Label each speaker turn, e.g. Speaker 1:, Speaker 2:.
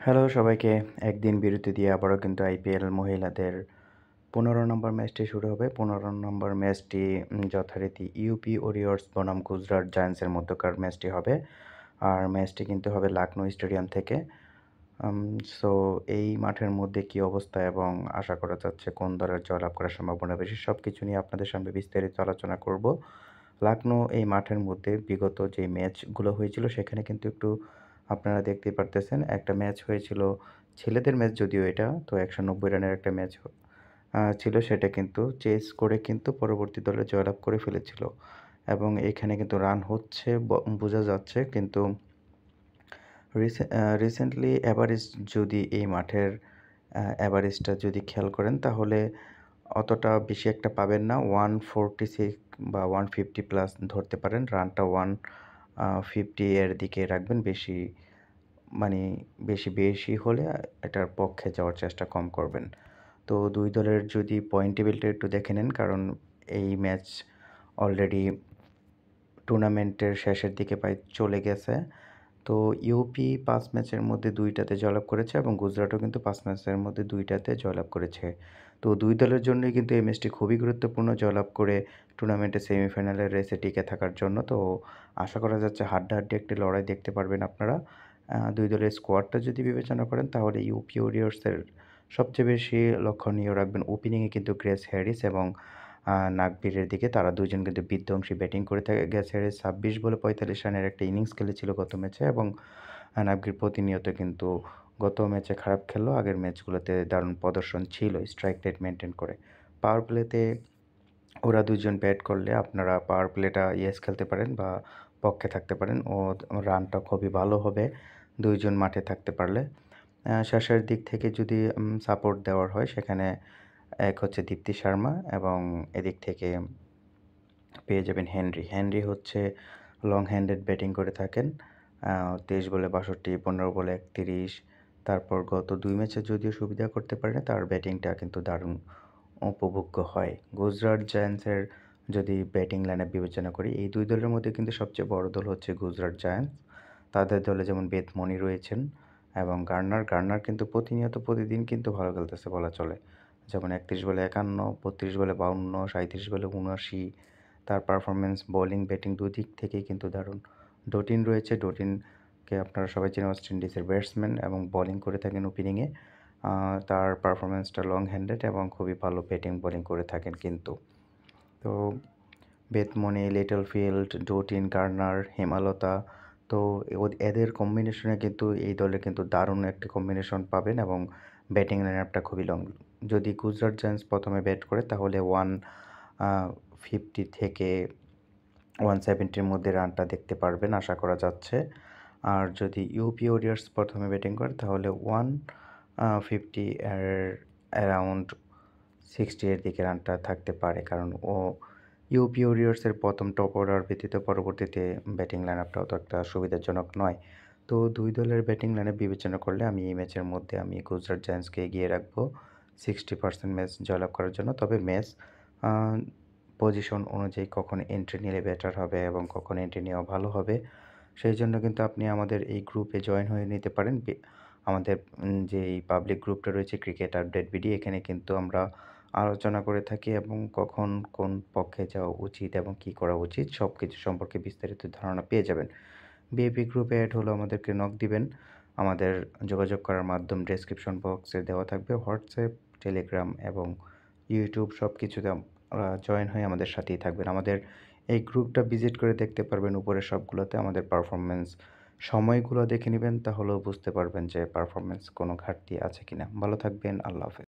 Speaker 1: Hello সবাইকে। একদিন বিরতি দিয়ে আবারও কিন্তু আইপিএল মহিলাদের ১৫ নম্বর ম্যাচটি শুরু হবে। ১৫ নম্বর ম্যাচটি যথারীতি ইউপি ওরিয়র্স বনাম গুজরাট জায়ান্টসের মধ্যকার ম্যাচটি হবে। আর ম্যাচটি কিন্তু হবে লখনৌ স্টেডিয়াম থেকে। আম সো এই মাঠের মধ্যে কী অবস্থা এবং আশা করা যাচ্ছে কোন দলের জয়লাভ করার সম্ভাবনা বেশি, সবকিছু নিয়ে আপনাদের সামনে বিস্তারিত আলোচনা করব। লখনৌ এই মাঠের মধ্যে বিগত যে ম্যাচগুলো হয়েছিল সেখানে কিন্তু একটু আপনারা দেখতেই পারতেছেন, একটা ম্যাচ হয়েছিল, ছেলেদের ম্যাচ যদিও এটা, তো ১৯০ রানের একটা ম্যাচ ছিল, সেটা কিন্তু চেস করে কিন্তু পরবর্তী দলে জয়লাভ করে ফেলেছিল। এবং এখানে কিন্তু রান হচ্ছে বোঝা যাচ্ছে, কিন্তু রিসেন্টলি এভারেজ যদি এই মাঠের এভারেজটা যদি খেয়াল করেন তাহলে অতটা বেশি একটা পাবেন না। 146 বা 150 প্লাস ধরতে পারেন। রানটা 150 এর দিকে রাখবেন। মানে বেশি হলে এটার পক্ষে যাওয়ার চেষ্টা কম করবেন। তো ২ দলের যদি পয়েন্ট টেবিলটা একটু দেখে নেন, কারণ এই ম্যাচ অলরেডি টুর্নামেন্টের শেষের দিকে প্রায় চলে গেছে। তো ইউপি ৫ ম্যাচের মধ্যে ২ টাতে জয়লাভ করেছে এবং গুজরাটও কিন্তু ৫ ম্যাচের মধ্যে ২ টাতে জয়লাভ করেছে। তো ২ দলের জন্যই কিন্তু এই ম্যাচটি খুবই গুরুত্বপূর্ণ, জয়লাভ করে টুর্নামেন্টের সেমিফাইনালের রেসে টিকে থাকার জন্য। তো আশা করা যাচ্ছে হাড্ডাহাড্ডি একটি লড়াই দেখতে পারবেন আপনারা। ২ দলের স্কোয়াডটা যদি বিবেচনা করেন তাহলে ইউপি ওরিয়র্সের সবচেয়ে বেশি লক্ষণীয় রাখবেন ওপেনিংয়ে কিন্তু গ্রেস হ্যারিস এবং নাগবীরের দিকে। তারা দুজন কিন্তু বিধ্বংসী ব্যাটিং করে থাকে। গ্রেস হ্যারিস ২৬ বলে ৪৫ রানের একটা ইনিংস খেলেছিল গত ম্যাচে এবং নাগবীর প্রতিনিয়ত কিন্তু গত ম্যাচে খারাপ খেললেও আগের ম্যাচগুলোতে দারুণ প্রদর্শন ছিল স্ট্রাইক রেট মেইনটেইন করে। পাওয়ার প্লেতে ওরা ২ জন ব্যাট করলে আপনারা পাওয়ার প্লেটা খেলতে পারেন বা পক্ষে থাকতে পারেন। ও রানটা খুবই ভালো হবে ২ জন মাঠে থাকতে পারলে। শেষের দিক থেকে যদি সাপোর্ট দেওয়ার হয়, সেখানে এক হচ্ছে দীপ্তি শর্মা এবং এদিক থেকে পেয়ে যাবেন হেনরি। হেনরি হচ্ছে লং হ্যান্ডেড ব্যাটিং করে থাকেন। ২৩ বলে ৬২, ১৫ বলে ৩১। তারপর গত ২ ম্যাচে যদিও সুবিধা করতে পারে না, তার ব্যাটিংটা কিন্তু দারুণ উপভোগ্য হয়। গুজরাট জায়ান্টসের যদি ব্যাটিং লাইনআপ বিবেচনা করি, এই ২ দলের মধ্যে কিন্তু সবচেয়ে বড় দল হচ্ছে গুজরাট জায়ান্টস। তাদের দলে যেমন বেথ মনি রয়েছেন এবং গার্নার কিন্তু প্রতিদিন কিন্তু ভালো খেলতেছে বলা চলে। যেমন ৩১ বলে ৫১, ৩২ বলে ৫২, ৩৭ বলে ৭৯। তার পারফরম্যান্স বোলিং, ব্যাটিং দুদিক থেকেই কিন্তু দারুণ। ডটিন রয়েছে। ডটিনকে আপনারা সবাই চেনেন, ওয়েস্ট ইন্ডিজের ব্যাটসম্যান এবং বোলিং করে থাকেন ওপেনিংয়ে। তার পারফরম্যান্সটা লং হ্যান্ডেড এবং খুবই ভালো ব্যাটিং বোলিং করে থাকেন কিন্তু। তো বেথমনি, লিটলফিল্ড, ডটিন, গার্নার, হেমালতা, তো এদের কম্বিনেশনে কিন্তু এই দলে কিন্তু দারুণ একটা কম্বিনেশন পাবেন এবং ব্যাটিং লাইনআপটা খুবই লং। যদি গুজরাট জায়ান্টস প্রথমে ব্যাট করে তাহলে 150 থেকে 170 র মধ্যে রানটা দেখতে পারবেন আশা করা যাচ্ছে। আর যদি ইউপি ওরিয়ার্স প্রথমে ব্যাটিং করে তাহলে 150 এর অ্যারাউন্ড 60 এর দিকে রানটা থাকতে পারে। কারণ ইউপি ওরিয়ার্সের প্রথম টপ অর্ডার ব্যতীত পরবর্তীতে ব্যাটিং লাইনআপটা অত একটা সুবিধাজনক নয়। তো ২ দলের ব্যাটিং লাইনআপ বিবেচনা করলে আমি এই ম্যাচের মধ্যে গুজরাট জায়ান্টসকে এগিয়ে রাখবো 60% ম্যাচ জয়লাভ করার জন্য। তবে ম্যাচ আ পজিশন অনুযায়ী কখন এন্ট্রি নিলে বেটার হবে এবং কখন এন্ট্রি নেওয়া ভালো হবে, সেইজন্য কিন্তু আপনি আমাদের এই গ্রুপে জয়েন হয়ে নিতে পারেন। আমাদের যে এই পাবলিক গ্রুপটা রয়েছে ক্রিকেট আপডেট বিডি, এখানে কিন্তু আমরা আলোচনা করে থাকি এবং কখন কোন পক্ষে যাওয়া উচিত এবং কী করা উচিত সবকিছু সম্পর্কে বিস্তারিত ধারণা পেয়ে যাবেন। ভিআইপি গ্রুপে এড হলে আমাদেরকে নক দিবেন। আমাদের যোগাযোগ করার মাধ্যম ডেসক্রিপশন বক্সে দেওয়া থাকবে। হোয়াটসঅ্যাপ, টেলিগ্রাম এবং ইউটিউব সবকিছুতে জয়েন হয়ে আমাদের সাথেই থাকবেন। আমাদের এই গ্রুপটা ভিজিট করে দেখতে পারবেন, উপরের সবগুলোতে আমাদের পারফরম্যান্স সময়গুলো দেখে নিবেন, তাহলেও বুঝতে পারবেন যে পারফরম্যান্স কোনো ঘাটতি আছে কিনা। ভালো থাকবেন। আল্লাহ হাফেজ।